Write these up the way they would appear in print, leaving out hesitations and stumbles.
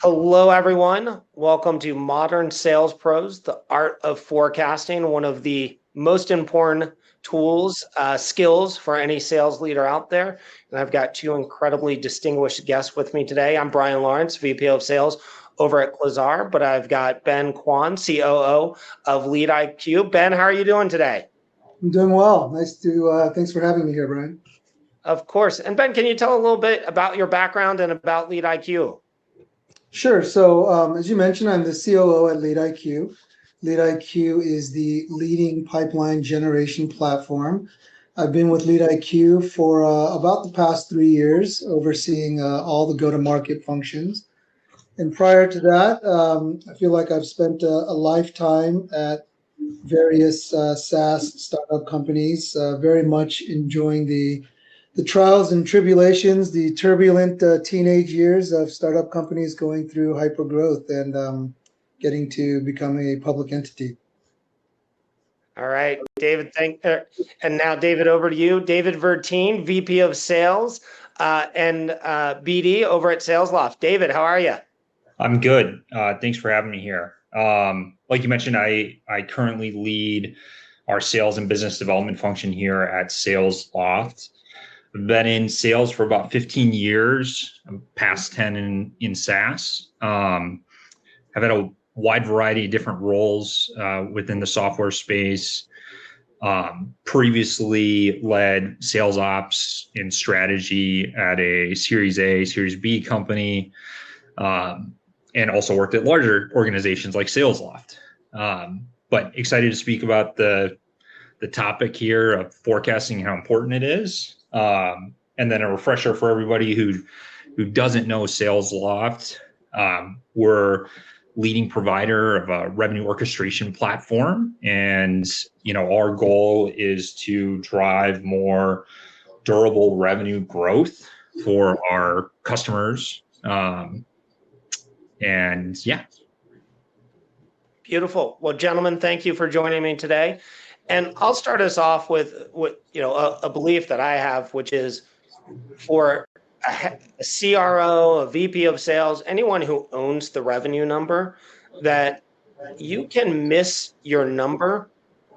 Hello, everyone. Welcome to Modern Sales Pros, the art of forecasting, one of the most important tools, skills for any sales leader out there. And I've got two incredibly distinguished guests with me today. I'm Brian Lawrence, VP of Sales over at Quasar, but I've got Ben Kwan, COO of Lead IQ. Ben, how are you doing today? I'm doing well. Thanks for having me here, Brian. Of course. And Ben, can you tell a little bit about your background and about Lead IQ? Sure. So, as you mentioned, I'm the COO at Lead IQ. Lead IQ is the leading pipeline generation platform. I've been with Lead IQ for about the past 3 years, overseeing all the go-to-market functions. And prior to that, I feel like I've spent a lifetime at various SaaS startup companies, very much enjoying the trials and tribulations, the turbulent teenage years of startup companies going through hypergrowth and getting to become a public entity. All right, David, and now David, over to you. David Verteen, VP of Sales and BD over at SalesLoft. David, how are you? I'm good. Thanks for having me here. Like you mentioned, I currently lead our sales and business development function here at SalesLoft. I've been in sales for about 15 years, past 10 in SaaS. I've had a wide variety of different roles within the software space. Previously led sales ops and strategy at a Series A, Series B company, and also worked at larger organizations like SalesLoft. But excited to speak about the topic here of forecasting, how important it is. And then a refresher for everybody who doesn't know SalesLoft. We're leading provider of a revenue orchestration platform. And, our goal is to drive more durable revenue growth for our customers. And yeah. Beautiful. Well, gentlemen, thank you for joining me today. And I'll start us off with a belief that I have, which is for a CRO, a VP of sales, anyone who owns the revenue number, that you can miss your number,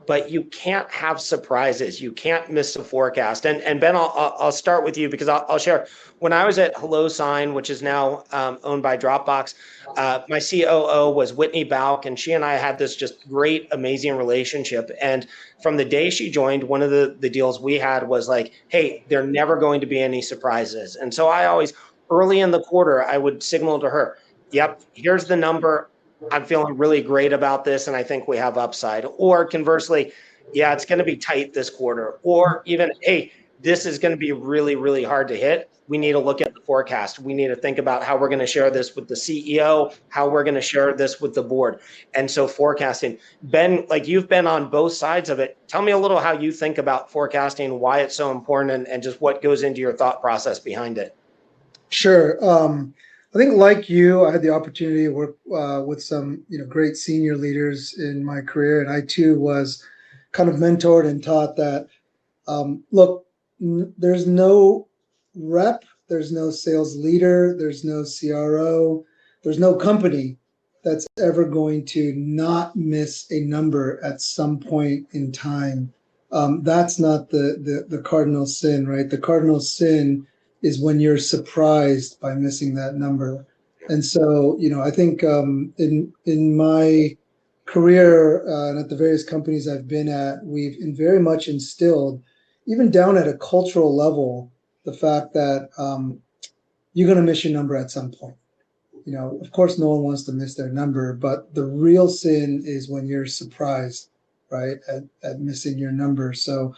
but you can't have surprises. You can't miss a forecast. And Ben, I'll start with you because I'll share. When I was at HelloSign, which is now owned by Dropbox, my COO was Whitney Bauk, and she and I had this just great, amazing relationship. And from the day she joined, one of the deals we had was like, hey, there are never going to be any surprises. And so I always, early in the quarter, I would signal to her, yep, here's the number. I'm feeling really great about this, and I think we have upside. Or conversely, yeah, it's going to be tight this quarter. Or even, hey, this is going to be really, really hard to hit. We need to look at the forecast. We need to think about how we're going to share this with the CEO, how we're going to share this with the board. And so forecasting. Ben, like you've been on both sides of it. Tell me a little how you think about forecasting, why it's so important, and just what goes into your thought process behind it. Sure. I think like you, I had the opportunity to work with some great senior leaders in my career, and I too was kind of mentored and taught that look, there's no rep, there's no sales leader, there's no CRO, there's no company that's ever going to not miss a number at some point in time. That's not the cardinal sin, right? The cardinal sin is when you're surprised by missing that number. And so, I think in my career and at the various companies I've been at, we've very much instilled, even down at a cultural level, the fact that you're going to miss your number at some point. Of course, no one wants to miss their number, but the real sin is when you're surprised, right, at missing your number. So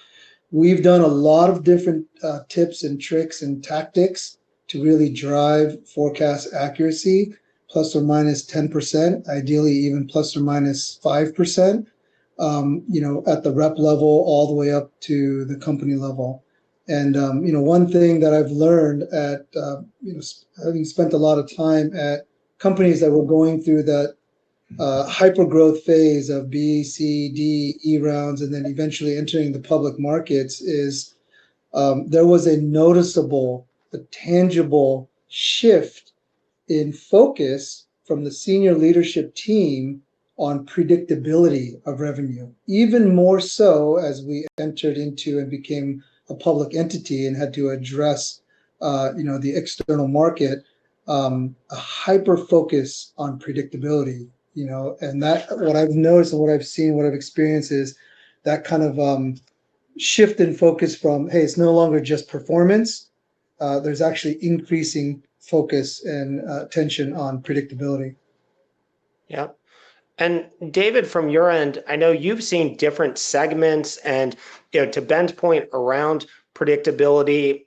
we've done a lot of different tips and tricks and tactics to really drive forecast accuracy, plus or minus 10%, ideally even plus or minus 5%, at the rep level all the way up to the company level. And, one thing that I've learned at, having spent a lot of time at companies that were going through that hyper growth phase of B, C, D, E rounds, and then eventually entering the public markets is there was a noticeable, a tangible shift in focus from the senior leadership team on predictability of revenue, even more so as we entered into and became a public entity and had to address, the external market, a hyper focus on predictability, and that what I've noticed and what I've seen, what I've experienced is that kind of shift in focus from, hey, it's no longer just performance. There's actually increasing focus and attention on predictability. Yeah. And David, from your end, I know you've seen different segments and, to Ben's point around predictability,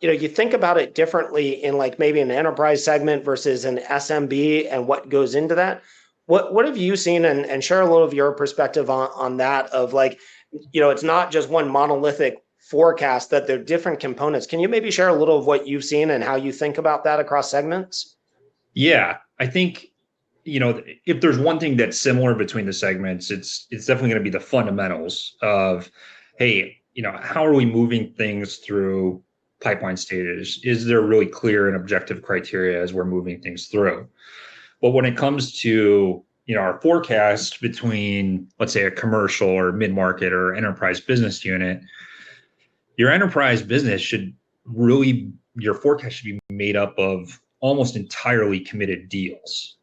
you think about it differently in like maybe an enterprise segment versus an SMB and what goes into that. What have you seen, and share a little of your perspective on that of like, it's not just one monolithic forecast, that they're different components. Can you maybe share a little of what you've seen and how you think about that across segments? Yeah, I think, if there's one thing that's similar between the segments, it's definitely going to be the fundamentals of, hey, how are we moving things through pipeline stages? Is there really clear and objective criteria as we're moving things through? But when it comes to, our forecast between, let's say, a commercial or mid-market or enterprise business unit, your enterprise business your forecast should be made up of almost entirely committed deals,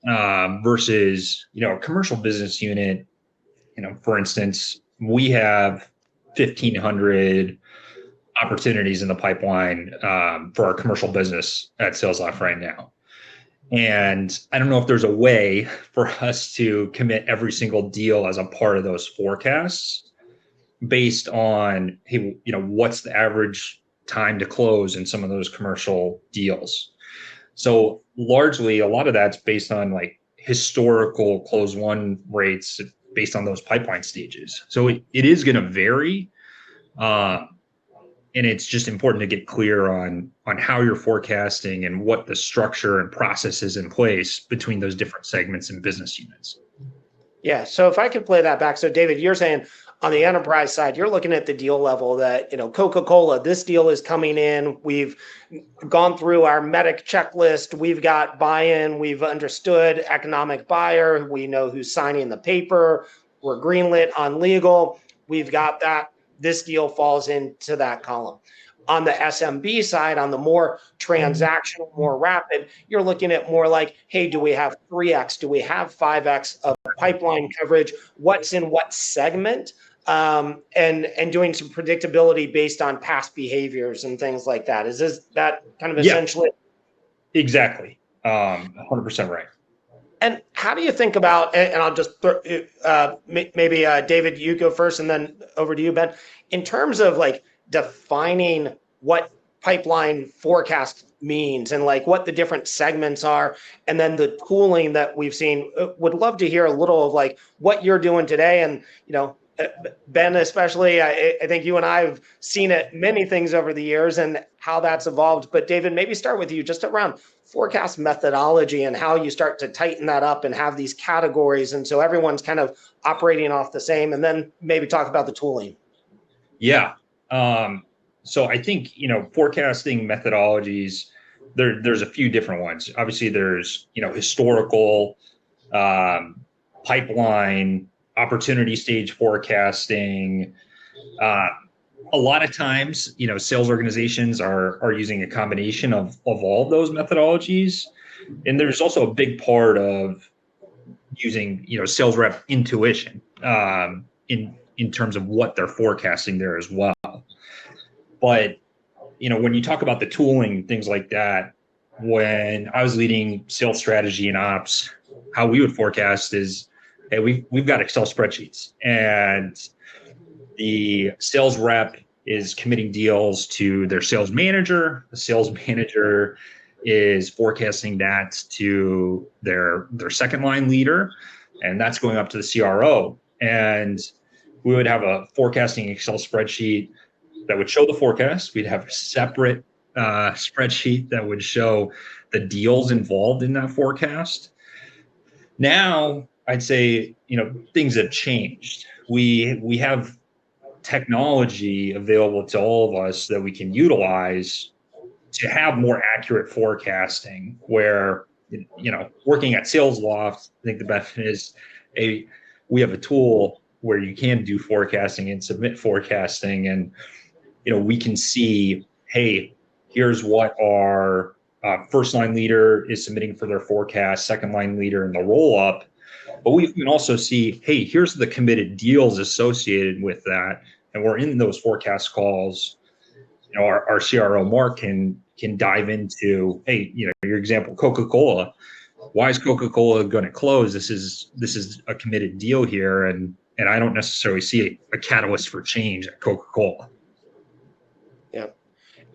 versus, a commercial business unit, for instance, we have 1,500 opportunities in the pipeline for our commercial business at SalesLoft right now. And I don't know if there's a way for us to commit every single deal as a part of those forecasts based on, hey, what's the average time to close in some of those commercial deals. So largely, a lot of that's based on like historical close one rates based on those pipeline stages. So it is going to vary. And it's just important to get clear on how you're forecasting and what the structure and process is in place between those different segments and business units. Yeah. So if I could play that back. So David, you're saying on the enterprise side, you're looking at the deal level that, Coca-Cola, this deal is coming in. We've gone through our MEDIC checklist. We've got buy-in. We've understood economic buyer. We know who's signing the paper. We're greenlit on legal. We've got that. This deal falls into that column. On the SMB side, on the more transactional, more rapid, you're looking at more like, hey, do we have 3x? Do we have 5x of pipeline coverage? What's in what segment? And doing some predictability based on past behaviors and things like that. Is that kind of essentially? Yeah, exactly. 100% right. And how do you think about, and I'll just maybe David, you go first and then over to you, Ben, in terms of like defining what pipeline forecast means and like what the different segments are, and then the tooling that we've seen. Would love to hear a little of like what you're doing today. And, Ben, especially, I think you and I have seen it many things over the years and how that's evolved. But David, maybe start with you just around forecast methodology and how you start to tighten that up and have these categories. And so everyone's kind of operating off the same, and then maybe talk about the tooling. Yeah. So I think, forecasting methodologies, there's a few different ones. Obviously there's, historical, pipeline, opportunity stage forecasting. A lot of times, sales organizations are using a combination of all of those methodologies. And there's also a big part of using, sales rep intuition in terms of what they're forecasting there as well. But, when you talk about the tooling, things like that, when I was leading sales strategy and ops, how we would forecast is, hey, we've got Excel spreadsheets, and the sales rep is committing deals to their sales manager. The sales manager is forecasting that to their second line leader, and that's going up to the CRO. And we would have a forecasting Excel spreadsheet that would show the forecast. We'd have a separate spreadsheet that would show the deals involved in that forecast. Now, I'd say, things have changed. We have technology available to all of us that we can utilize to have more accurate forecasting, where working at Sales Loft, I think the benefit is we have a tool where you can do forecasting and submit forecasting, and we can see, hey, here's what our first line leader is submitting for their forecast, second line leader in the roll up. But we can also see, hey, here's the committed deals associated with that. And we're in those forecast calls. Our CRO Mark can dive into, hey, your example, Coca-Cola. Why is Coca-Cola going to close? This is a committed deal here, and I don't necessarily see a catalyst for change at Coca-Cola. Yeah.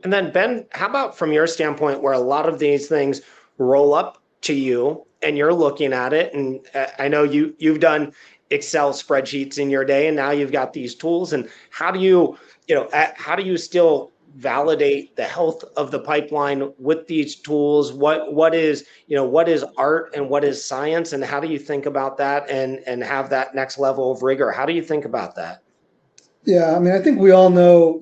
And then Ben, how about from your standpoint, where a lot of these things roll up to you and you're looking at it, and I know you've done Excel spreadsheets in your day, and now you've got these tools, and how do you still validate the health of the pipeline with these tools? What is art and what is science, and how do you think about that and have that next level of rigor? How do you think about that? Yeah, I mean, I think we all know,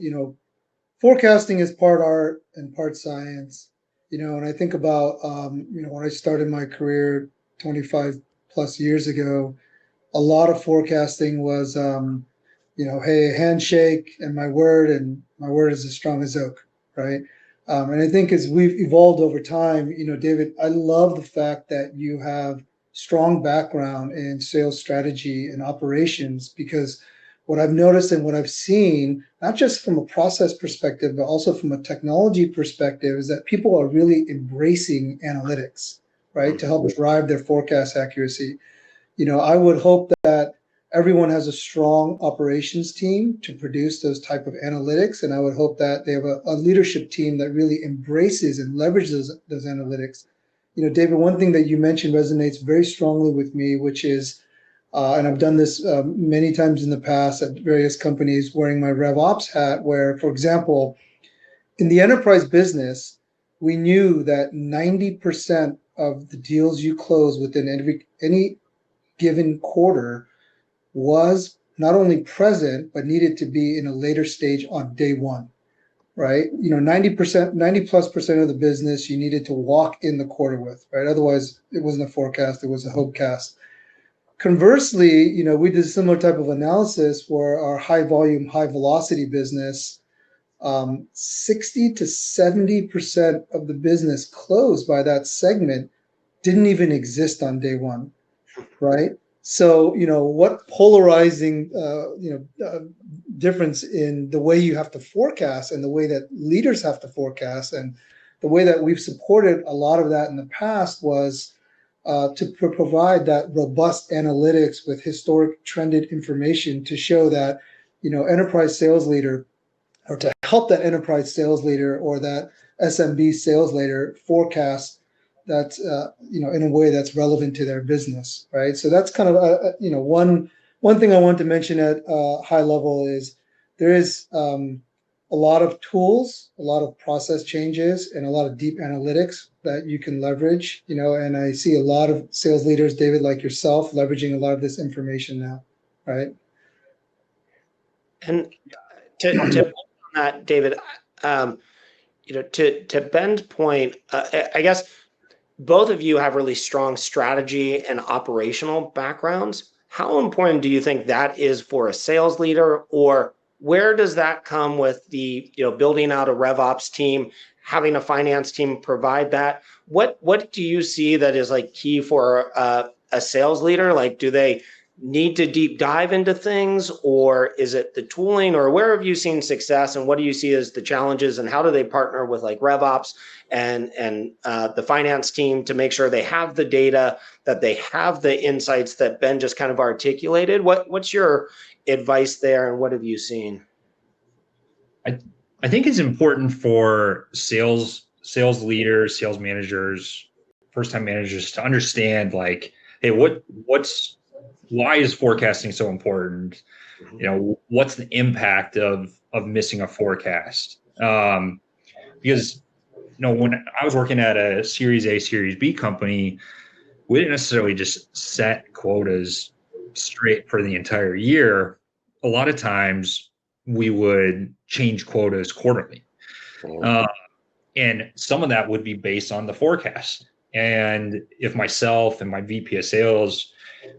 forecasting is part art and part science, and I think about, when I started my career 25 plus years ago, a lot of forecasting was, hey, handshake and my word is as strong as oak, right? And I think as we've evolved over time, David, I love the fact that you have strong background in sales strategy and operations, because what I've noticed and what I've seen, not just from a process perspective, but also from a technology perspective, is that people are really embracing analytics, right, to help drive their forecast accuracy. I would hope that everyone has a strong operations team to produce those type of analytics, and I would hope that they have a leadership team that really embraces and leverages those analytics. David, one thing that you mentioned resonates very strongly with me, which is, and I've done this many times in the past at various companies wearing my RevOps hat, where, for example, in the enterprise business, we knew that 90% of the deals you close within any given quarter was not only present, but needed to be in a later stage on day one, right? 90%, 90+% of the business you needed to walk in the quarter with, right? Otherwise, it wasn't a forecast, it was a hopecast. Conversely, we did a similar type of analysis for our high volume, high velocity business. 60 to 70% of the business closed by that segment didn't even exist on day one, right? So, what polarizing, difference in the way you have to forecast and the way that leaders have to forecast, and the way that we've supported a lot of that in the past was to provide that robust analytics with historic trended information to show that, enterprise sales leader, or to help that enterprise sales leader or that SMB sales leader forecast that, in a way that's relevant to their business, right? So that's kind of, one thing I want to mention at high level is there is a lot of tools, a lot of process changes, and a lot of deep analytics that you can leverage, and I see a lot of sales leaders, David, like yourself, leveraging a lot of this information now, right? And to build on that, David, to Ben's point, I guess both of you have really strong strategy and operational backgrounds. How important do you think that is for a sales leader, or where does that come with the, building out a RevOps team, having a finance team provide that? What do you see that is like key for a sales leader? Like, do they need to deep dive into things, or is it the tooling, or where have you seen success, and what do you see as the challenges, and how do they partner with like RevOps and the finance team to make sure they have the data, that they have the insights that Ben just kind of articulated? What's your advice there, and what have you seen? I think it's important for sales leaders, sales managers, first-time managers to understand, like, hey, why is forecasting so important? What's the impact of missing a forecast? Because when I was working at a Series A, Series B company, we didn't necessarily just set quotas straight for the entire year. A lot of times we would change quotas quarterly. And some of that would be based on the forecast. And if myself and my VP of sales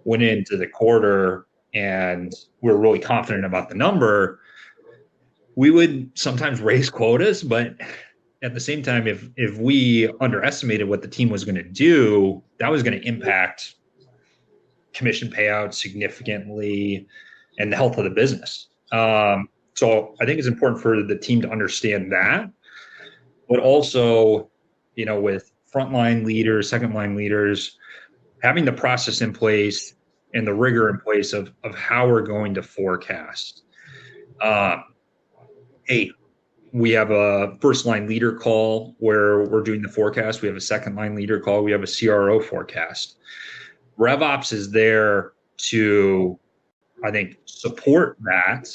went into the quarter and we're really confident about the number, we would sometimes raise quotas, but at the same time, if we underestimated what the team was going to do, that was going to impact commission payouts significantly and the health of the business. So I think it's important for the team to understand that, but also, with frontline leaders, second line leaders, having the process in place and the rigor in place of how we're going to forecast. Hey, we have a first line leader call where we're doing the forecast. We have a second line leader call. We have a CRO forecast. RevOps is there to, I think, support that.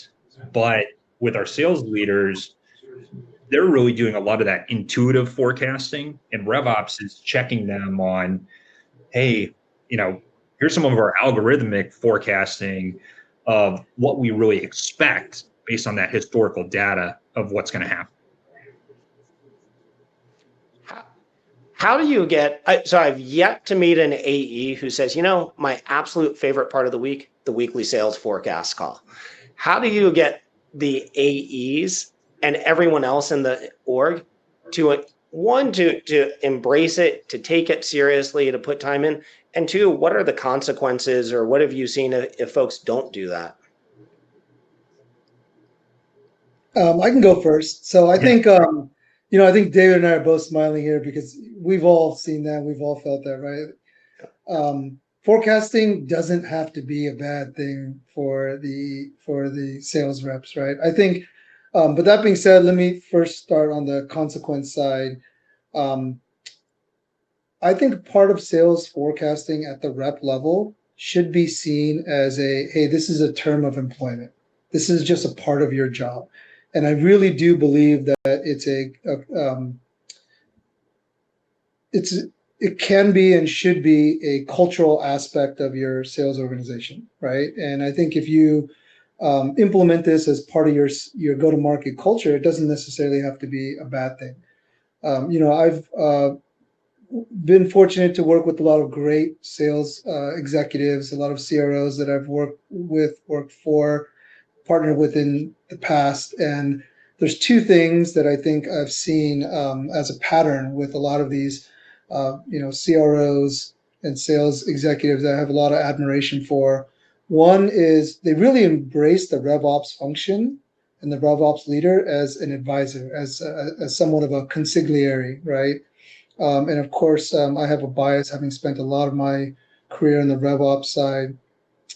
But with our sales leaders, they're really doing a lot of that intuitive forecasting, and RevOps is checking them on, hey, here's some of our algorithmic forecasting of what we really expect based on that historical data of what's going to happen. How do you get, so I've yet to meet an AE who says, my absolute favorite part of the week, the weekly sales forecast call. How do you get the AEs and everyone else in the org to, one, to embrace it, to take it seriously, to put time in, and two, what are the consequences, or what have you seen if folks don't do that? I can go first. So I think, I think David and I are both smiling here because we've all seen that. We've all felt that, right? Forecasting doesn't have to be a bad thing for the sales reps, right? I think, but that being said, let me first start on the consequence side. I think part of sales forecasting at the rep level should be seen as hey, this is a term of employment. This is just a part of your job. And I really do believe that it can be and should be a cultural aspect of your sales organization, right? And I think if you implement this as part of your go-to-market culture, it doesn't necessarily have to be a bad thing. I've been fortunate to work with a lot of great sales executives, a lot of CROs that I've worked for, partnered with in the past. And there's two things that I think I've seen as a pattern with a lot of these, CROs and sales executives that I have a lot of admiration for. One is they really embrace the RevOps function and the RevOps leader as an advisor, as somewhat of a consigliere, right? And of course, I have a bias, having spent a lot of my career on the RevOps side.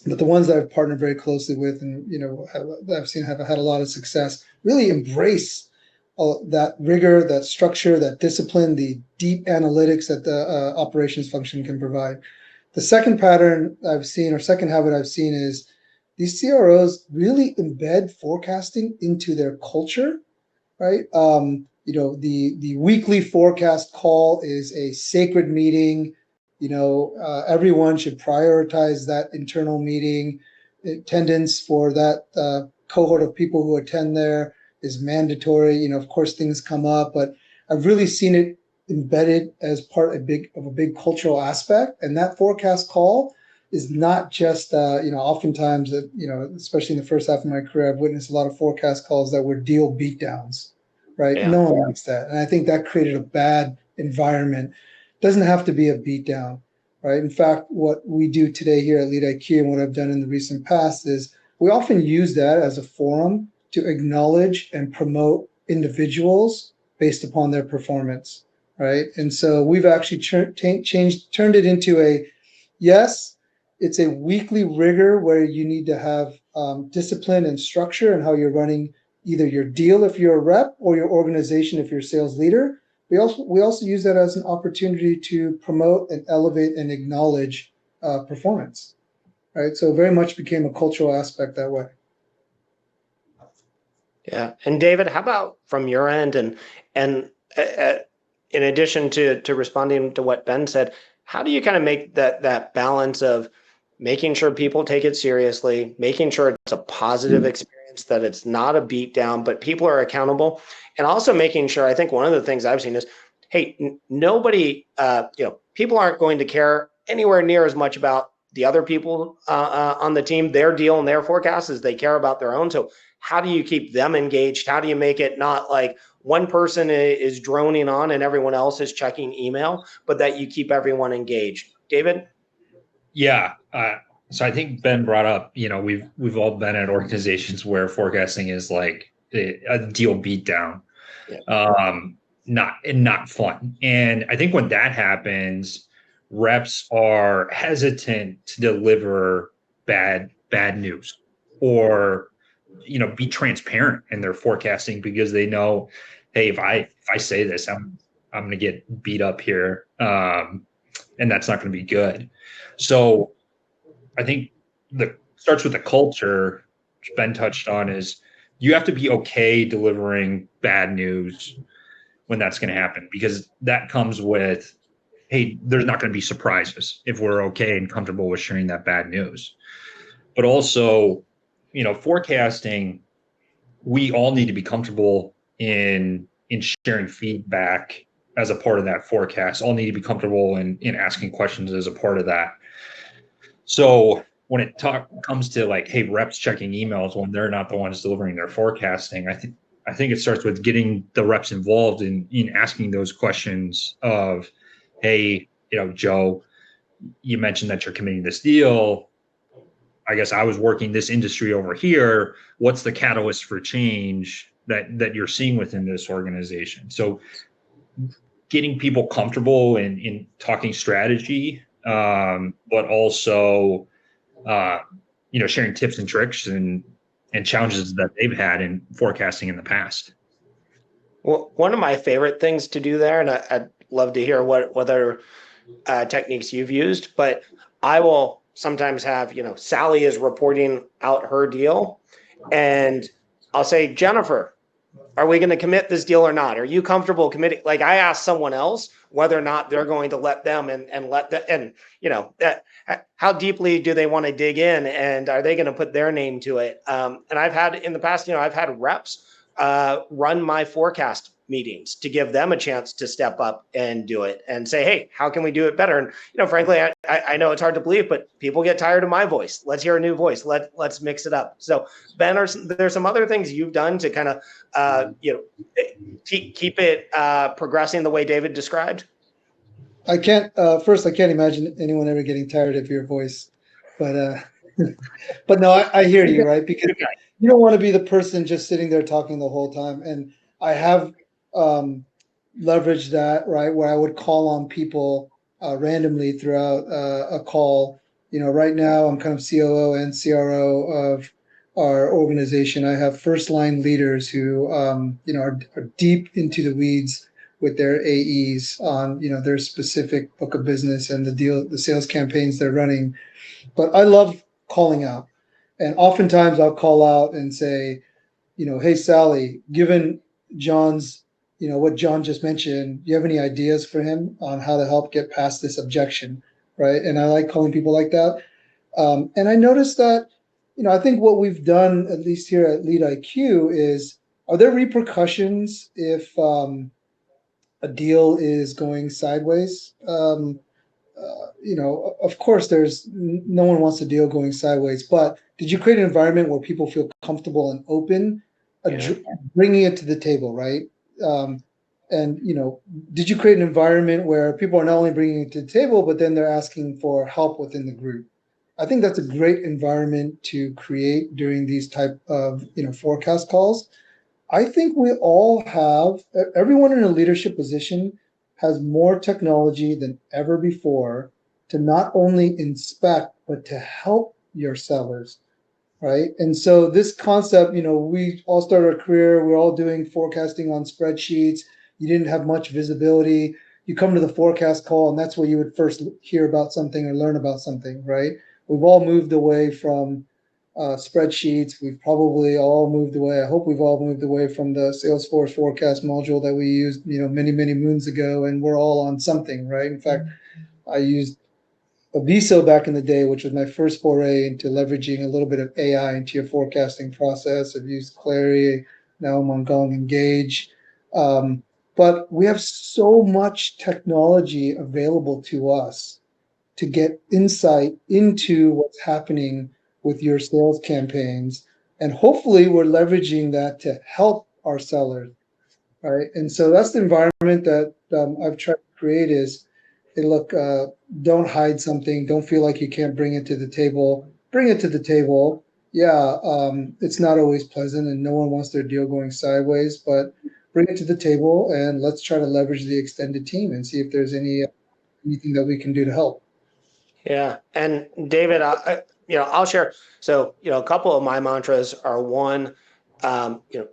But the ones that I've partnered very closely with and, that I've seen have had a lot of success, really embrace that rigor, that structure, that discipline, the deep analytics that the operations function can provide. The second pattern I've seen, or second habit I've seen, is these CROs really embed forecasting into their culture, right? The weekly forecast call is a sacred meeting. Everyone should prioritize that internal meeting. Attendance for that cohort of people who attend there is mandatory. Of course, things come up, but I've really seen it embedded as part of a big cultural aspect. And that forecast call is not just, oftentimes, especially in the first half of my career, I've witnessed a lot of forecast calls that were deal beatdowns, right? Yeah. No one likes that. And I think that created a bad environment. Doesn't have to be a beatdown, right? In fact, what we do today here at Lead IQ and what I've done in the recent past is we often use that as a forum to acknowledge and promote individuals based upon their performance, right? And so we've actually turned it into yes, it's a weekly rigor where you need to have discipline and structure in how you're running either your deal if you're a rep or your organization if you're a sales leader. We also use that as an opportunity to promote and elevate and acknowledge performance, right? So it very much became a cultural aspect that way. Yeah, and David, how about from your end? And in addition to responding to what Ben said, how do you kind of make that balance of making sure people take it seriously, making sure it's a positive experience, that it's not a beat down, but people are accountable, and also making sure, I think one of the things I've seen is, hey, nobody, people aren't going to care anywhere near as much about the other people on the team, their deal and their forecast, as they care about their own. So how do you keep them engaged? How do you make it not like one person is droning on and everyone else is checking email, but that you keep everyone engaged? David? Yeah. So I think Ben brought up, we've all been at organizations where forecasting is like a deal beatdown, not fun. And I think when that happens, reps are hesitant to deliver bad news, or be transparent in their forecasting, because they know, hey, if I say this, I'm going to get beat up here, and that's not going to be good. So I think starts with the culture, which Ben touched on, is you have to be okay delivering bad news when that's going to happen, because that comes with, hey, there's not going to be surprises if we're okay and comfortable with sharing that bad news. But also, forecasting, we all need to be comfortable in sharing feedback as a part of that forecast. All need to be comfortable in asking questions as a part of that. So when it comes to like, hey, reps checking emails when they're not the ones delivering their forecasting, I think it starts with getting the reps involved in asking those questions of, hey, Joe, you mentioned that you're committing this deal. I guess I was working this industry over here. What's the catalyst for change that you're seeing within this organization? So getting people comfortable in talking strategy, but also, sharing tips and tricks and challenges that they've had in forecasting in the past. Well, one of my favorite things to do there, and I'd love to hear what other techniques you've used, but I will sometimes have, Sally is reporting out her deal, and I'll say, Jennifer, are we going to commit this deal or not? Are you comfortable committing? Like, I ask someone else whether or not they're going to let them and let them, and how deeply do they want to dig in, and are they going to put their name to it? And I've had in the past, I've had reps run my forecast meetings to give them a chance to step up and do it and say, hey, how can we do it better? And frankly, I know it's hard to believe, but people get tired of my voice. Let's hear a new voice. Let's mix it up. So Ben, there's some other things you've done to kind of keep it progressing the way David described? I can't imagine anyone ever getting tired of your voice, but but no, I hear you, right? Because you don't want to be the person just sitting there talking the whole time. And I have leveraged that, right, where I would call on people randomly throughout a call. Right now I'm kind of COO and CRO of our organization. I have first line leaders who are deep into the weeds with their AEs on their specific book of business and the sales campaigns they're running. But I love calling out, and oftentimes I'll call out and say, hey Sally, given John's what John just mentioned, do you have any ideas for him on how to help get past this objection, right? And I like calling people like that. And I noticed that I think what we've done, at least here at Lead IQ, is, are there repercussions if a deal is going sideways? Of course, no one wants a deal going sideways, but did you create an environment where people feel comfortable and open, bringing it to the table, right? And did you create an environment where people are not only bringing it to the table, but then they're asking for help within the group? I think that's a great environment to create during these type of forecast calls. I think everyone in a leadership position has more technology than ever before to not only inspect, but to help your sellers, right? And so this concept, we all started our career, we're all doing forecasting on spreadsheets. You didn't have much visibility. You come to the forecast call, and that's where you would first hear about something or learn about something, right? We've all moved away from spreadsheets. We've probably all moved away. I hope we've all moved away from the Salesforce forecast module that we used, many, many moons ago, and we're all on something, right? In fact, I used Aviso back in the day, which was my first foray into leveraging a little bit of AI into your forecasting process. I've used Clary. Now I'm on Gong Engage. But but we have so much technology available to us to get insight into what's happening with your sales campaigns. And hopefully we're leveraging that to help our sellers, right? And so that's the environment that I've tried to create is, hey, look, don't hide something. Don't feel like you can't bring it to the table. Bring it to the table. Yeah, it's not always pleasant and no one wants their deal going sideways, but bring it to the table and let's try to leverage the extended team and see if there's anything that we can do to help. Yeah. And David, I'll share. So, a couple of my mantras are one,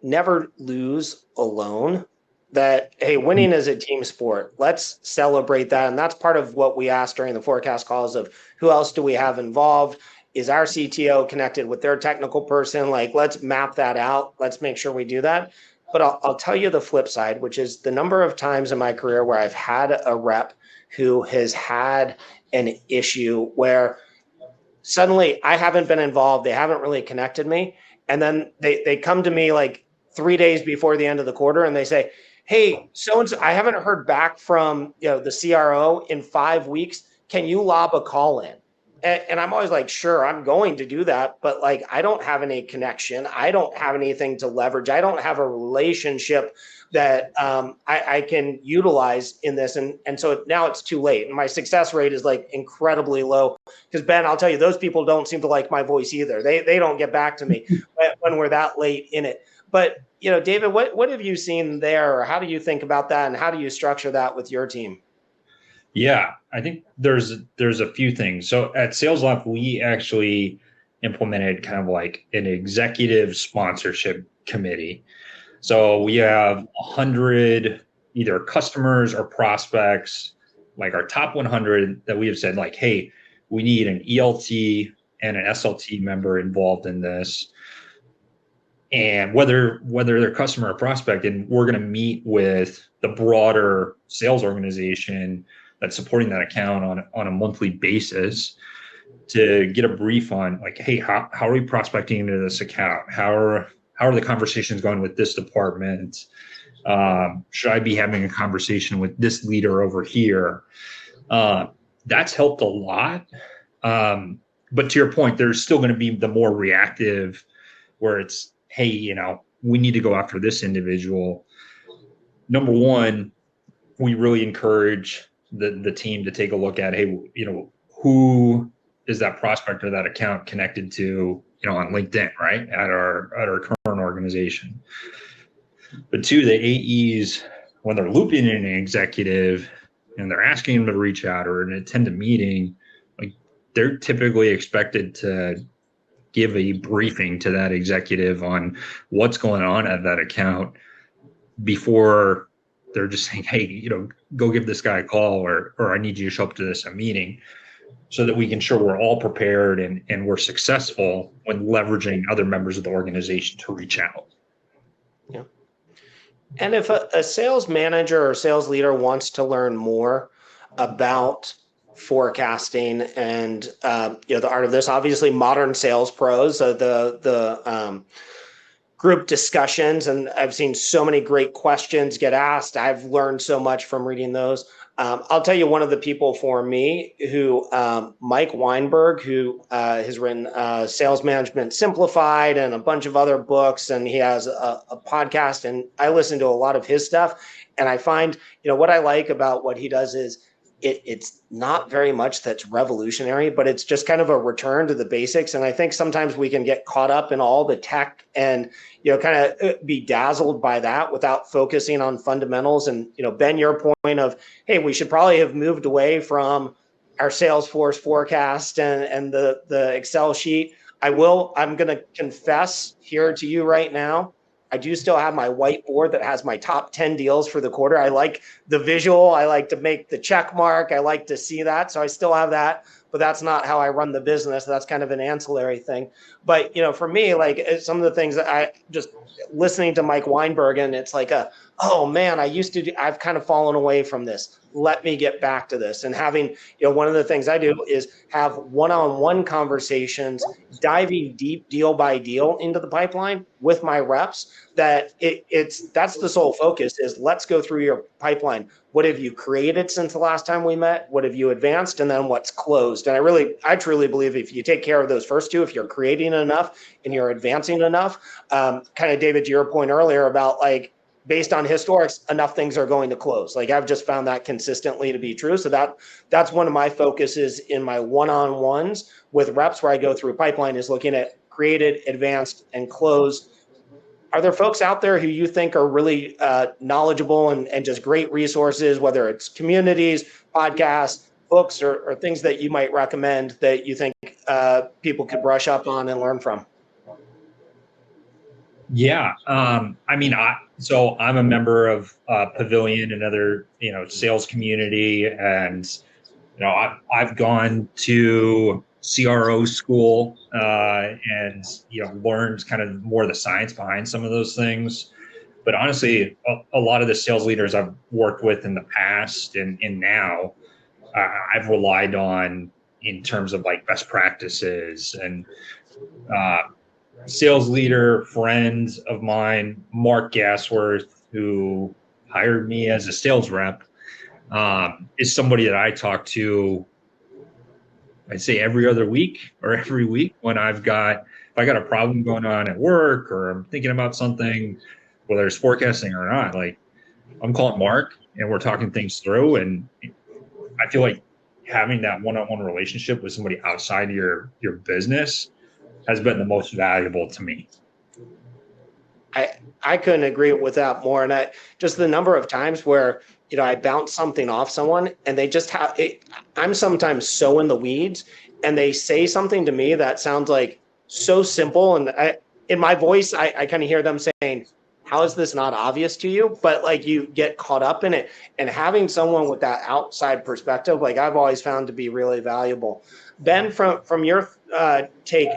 never lose alone. That, hey, winning is a team sport. Let's celebrate that. And that's part of what we asked during the forecast calls of who else do we have involved? Is our CTO connected with their technical person? Like, let's map that out. Let's make sure we do that. But I'll tell you the flip side, which is the number of times in my career where I've had a rep who has had an issue where suddenly I haven't been involved. They haven't really connected me. And then they come to me like 3 days before the end of the quarter and they say, hey, so-and-so, I haven't heard back from the CRO in 5 weeks. Can you lob a call in? And I'm always like, sure, I'm going to do that. But like, I don't have any connection. I don't have anything to leverage. I don't have a relationship that I can utilize in this. And so now it's too late. And my success rate is like incredibly low because Ben, I'll tell you, those people don't seem to like my voice either. They don't get back to me when we're that late in it. But, David, what have you seen there? Or how do you think about that? And how do you structure that with your team? Yeah, I think there's a few things. So at SalesLoft, we actually implemented kind of like an executive sponsorship committee. So we have 100 either customers or prospects, like our top 100 that we have said like, hey, we need an ELT and an SLT member involved in this. And whether they're customer or prospect, and we're going to meet with the broader sales organization that's supporting that account on a monthly basis to get a brief on like, hey, how are we prospecting into this account? How are the conversations going with this department? Should I be having a conversation with this leader over here? That's helped a lot. But to your point, there's still going to be the more reactive where it's, hey, we need to go after this individual. Number one, we really encourage the team to take a look at, hey, who is that prospect or that account connected to, on LinkedIn, right? At our current organization. But two, the AEs, when they're looping in an executive and they're asking them to reach out or attend a meeting, like they're typically expected to give a briefing to that executive on what's going on at that account before they're just saying, hey, go give this guy a call or I need you to show up to this meeting, so that we can ensure we're all prepared and we're successful when leveraging other members of the organization to reach out. Yeah. And if a sales manager or sales leader wants to learn more about forecasting and the art of this, obviously modern sales pros, the group discussions, and I've seen so many great questions get asked. I've learned so much from reading those. I'll tell you one of the people for me who, Mike Weinberg, who has written Sales Management Simplified and a bunch of other books, and he has a podcast, and I listen to a lot of his stuff. And I find, what I like about what he does is it's not very much that's revolutionary, but it's just kind of a return to the basics. And I think sometimes we can get caught up in all the tech and, kind of be dazzled by that without focusing on fundamentals. And, Ben, your point of, hey, we should probably have moved away from our Salesforce forecast and the Excel sheet. I'm going to confess here to you right now, I do still have my whiteboard that has my top 10 deals for the quarter. I like the visual. I like to make the check mark. I like to see that. So I still have that, but that's not how I run the business. That's kind of an ancillary thing. But, for me, like some of the things that I just listening to Mike Weinberg, and it's like oh man, I've kind of fallen away from this. Let me get back to this. And having, one of the things I do is have one-on-one conversations, diving deep deal by deal into the pipeline with my reps, that that's the sole focus is let's go through your pipeline. What have you created since the last time we met? What have you advanced? And then what's closed? And I truly believe if you take care of those first two, if you're creating enough and you're advancing enough, kind of David, to your point earlier about like, based on historics, enough things are going to close. Like I've just found that consistently to be true. So that's one of my focuses in my one-on-ones with reps where I go through pipeline is looking at created, advanced, and closed. Are there folks out there who you think are really knowledgeable and just great resources, whether it's communities, podcasts, books, or things that you might recommend that you think people could brush up on and learn from? Yeah. So I'm a member of Pavilion, another, sales community. And, I've gone to CRO school and, learned kind of more of the science behind some of those things. But honestly, a lot of the sales leaders I've worked with in the past and now I've relied on in terms of like best practices and, sales leader friend of mine, Mark Gassworth, who hired me as a sales rep, is somebody that I talk to, I'd say every other week or every week when if I got a problem going on at work or I'm thinking about something, whether it's forecasting or not, like I'm calling Mark and we're talking things through. And I feel like having that one-on-one relationship with somebody outside of your business has been the most valuable to me. I couldn't agree with that more. And just the number of times where, I bounce something off someone and they just have it. I'm sometimes so in the weeds and they say something to me that sounds like so simple. And in my voice, I kind of hear them saying, how is this not obvious to you? But like you get caught up in it, and having someone with that outside perspective, like I've always found to be really valuable. Ben, from your take,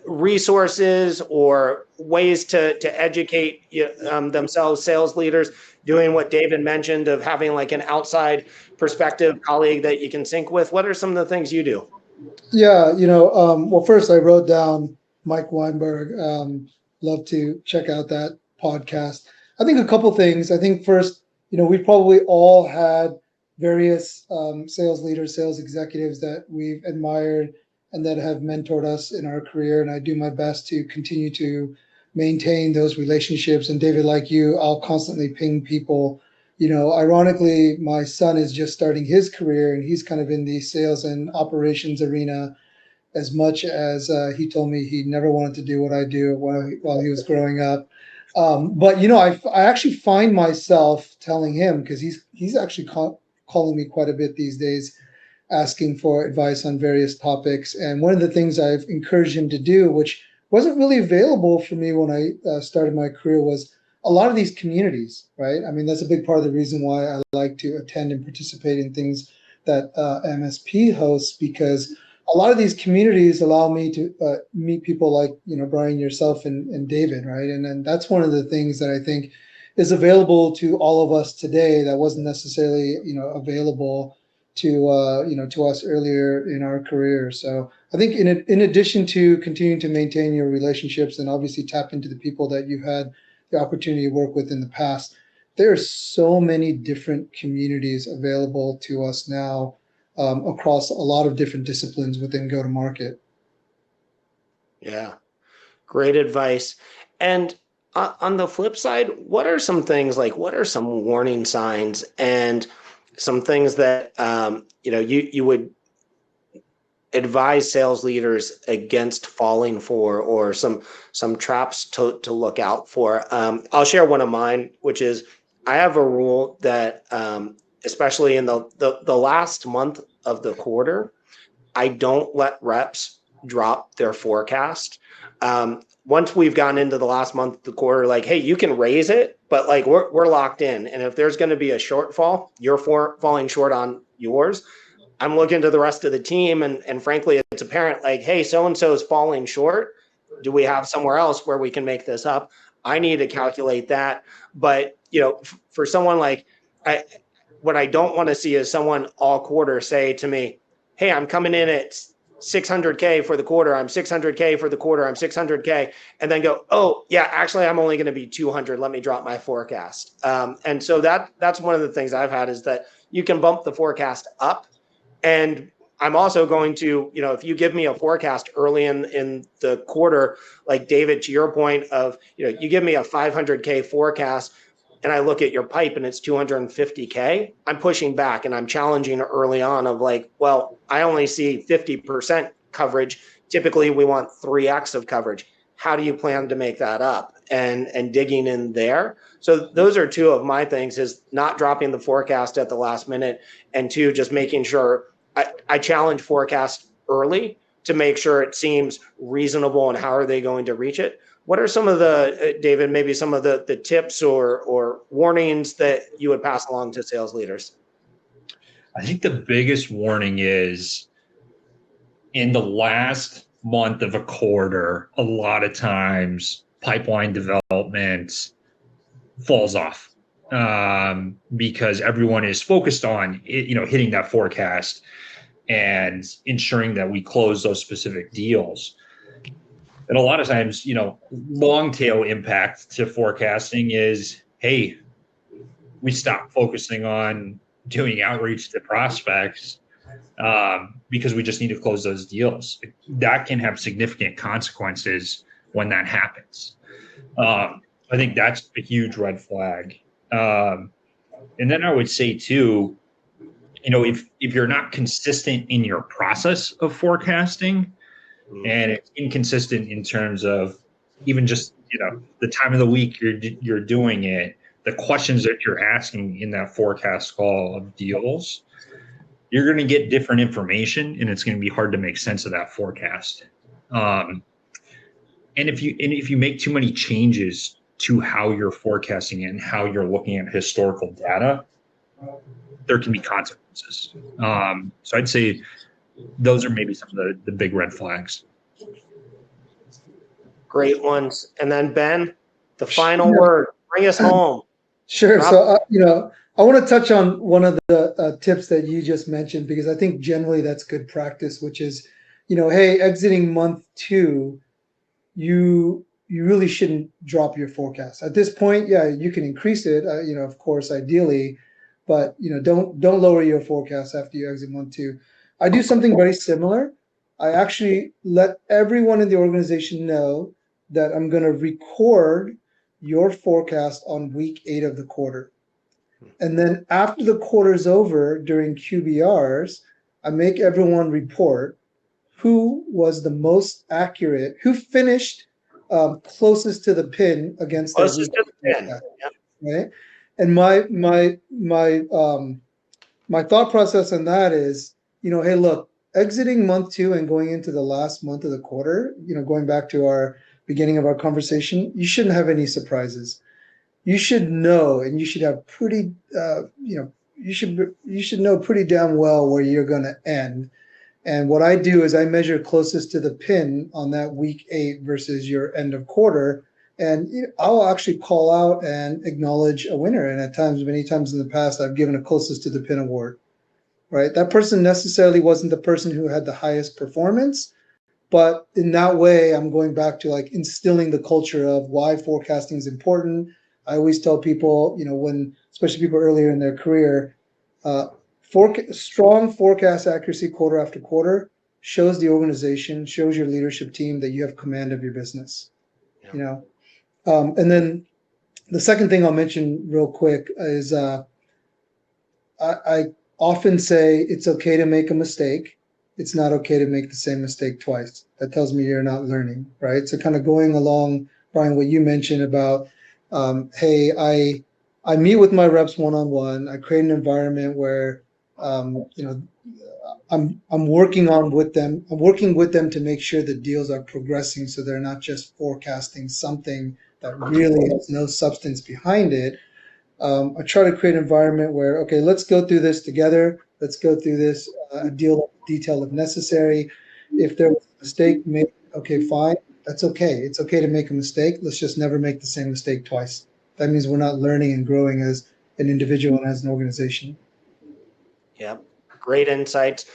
resources or ways to educate themselves, sales leaders, doing what David mentioned of having like an outside perspective colleague that you can sync with. What are some of the things you do? Yeah, well, first I wrote down Mike Weinberg. Love to check out that podcast. I think a couple things. I think first, we probably all had various sales leaders, sales executives that we've admired and that have mentored us in our career. And I do my best to continue to maintain those relationships. And David, like you, I'll constantly ping people. Ironically, my son is just starting his career and he's kind of in the sales and operations arena as much as he told me he never wanted to do what I do while he was growing up. But I actually find myself telling him, because he's actually calling me quite a bit these days, asking for advice on various topics. And one of the things I've encouraged him to do, which wasn't really available for me when I started my career, was a lot of these communities, right? I mean, that's a big part of the reason why I like to attend and participate in things that MSP hosts, because a lot of these communities allow me to meet people like, Brian, yourself, and David, right? And then that's one of the things that I think is available to all of us today that wasn't necessarily, available to us earlier in our career. So I think in addition to continuing to maintain your relationships and obviously tap into the people that you've had the opportunity to work with in the past, there are so many different communities available to us now across a lot of different disciplines within go-to-market. Yeah, great advice. And on the flip side, what are some warning signs and some things that you would advise sales leaders against falling for, or some traps to look out for? I'll share one of mine, which is I have a rule that especially in the last month of the quarter, I don't let reps drop their forecast. Once we've gotten into the last month of the quarter, like, hey, you can raise it, but like we're locked in. And if there's going to be a shortfall, you're falling short on yours. I'm looking to the rest of the team, and frankly, it's apparent like, hey, so-and-so is falling short. Do we have somewhere else where we can make this up? I need to calculate that. But, for someone like, what I don't want to see is someone all quarter say to me, hey, I'm coming in at 600K for the quarter, I'm 600K for the quarter, I'm 600K, and then go, oh yeah, actually I'm only going to be 200. Let me drop my forecast. And so that's one of the things I've had is that you can bump the forecast up. And I'm also going to, if you give me a forecast early in the quarter, like David, to your point of, you give me a 500K forecast and I look at your pipe and it's 250K, I'm pushing back and I'm challenging early on of like, well, I only see 50% coverage. Typically we want 3X of coverage. How do you plan to make that up? And digging in there. So those are two of my things, is not dropping the forecast at the last minute, and two, just making sure I challenge forecast early to make sure it seems reasonable and how are they going to reach it. What are some of the, David, maybe some of the tips or warnings that you would pass along to sales leaders? I think the biggest warning is in the last month of a quarter, a lot of times pipeline development falls off because everyone is focused on hitting that forecast and ensuring that we close those specific deals. And a lot of times, long tail impact to forecasting is, hey, we stop focusing on doing outreach to prospects because we just need to close those deals. That can have significant consequences when that happens. I think that's a huge red flag. And then I would say too, if you're not consistent in your process of forecasting, and it's inconsistent in terms of even just the time of the week you're doing it, the questions that you're asking in that forecast call of deals, you're going to get different information, and it's going to be hard to make sense of that forecast. And if you make too many changes to how you're forecasting it and how you're looking at historical data, there can be consequences. So I'd say those are maybe some of the big red flags. Great ones. And then Ben, the final word, bring us home. Sure. So, I want to touch on one of the tips that you just mentioned, because I think generally that's good practice, which is, hey, exiting month 2, you really shouldn't drop your forecast. At this point, yeah, you can increase it, of course, ideally, but, don't lower your forecast after you exit month 2. I do something very similar. I actually let everyone in the organization know that I'm going to record your forecast on week 8 of the quarter. And then after the quarter is over, during QBRs, I make everyone report who was the most accurate, who finished closest to the pin against their week forecast, right? And my thought process on that is, hey, look, exiting month 2 and going into the last month of the quarter, going back to our beginning of our conversation, you shouldn't have any surprises. You should know, and you should have pretty, you should know pretty damn well where you're going to end. And what I do is I measure closest to the pin on that week 8 versus your end of quarter. And I'll actually call out and acknowledge a winner. And at times, many times in the past, I've given a closest to the pin award, right? That person necessarily wasn't the person who had the highest performance, but in that way, I'm going back to like instilling the culture of why forecasting is important. I always tell people, when, especially people earlier in their career, strong forecast accuracy quarter after quarter shows the organization, shows your leadership team that you have command of your business. Yeah. And then the second thing I'll mention real quick is I often say it's okay to make a mistake. It's not okay to make the same mistake twice. That tells me you're not learning, right? So kind of going along, Brian, what you mentioned about, hey, I meet with my reps one-on-one. I create an environment where, I'm working with them to make sure the deals are progressing, so they're not just forecasting something that really has no substance behind it. I try to create an environment where, okay, let's go through this together. Let's go through this deal detail if necessary. If there was a mistake made, okay, fine. That's okay. It's okay to make a mistake. Let's just never make the same mistake twice. That means we're not learning and growing as an individual and as an organization. Yeah, great insights.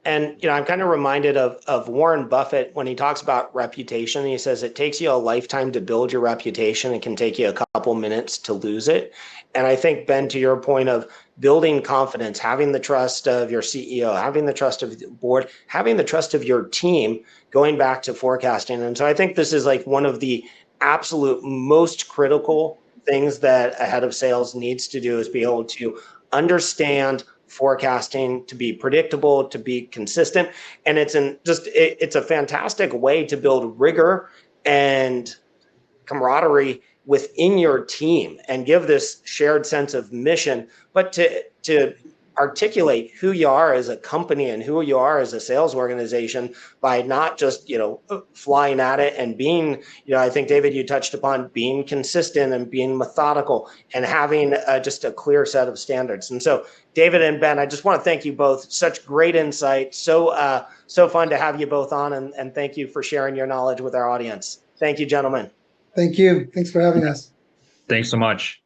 And, I'm kind of reminded of Warren Buffett when he talks about reputation. He says it takes you a lifetime to build your reputation. It can take you a couple minutes to lose it. And I think, Ben, to your point of building confidence, having the trust of your CEO, having the trust of the board, having the trust of your team, going back to forecasting. And so I think this is like one of the absolute most critical things that a head of sales needs to do, is be able to understand forecasting, to be predictable, to be consistent. And it's a fantastic way to build rigor and camaraderie within your team and give this shared sense of mission, but to articulate who you are as a company and who you are as a sales organization by not just, flying at it and being, I think, David, you touched upon being consistent and being methodical and having just a clear set of standards. And so, David and Ben, I just want to thank you both. Such great insight. So fun to have you both on, and thank you for sharing your knowledge with our audience. Thank you, gentlemen. Thank you. Thanks for having us. Thanks so much.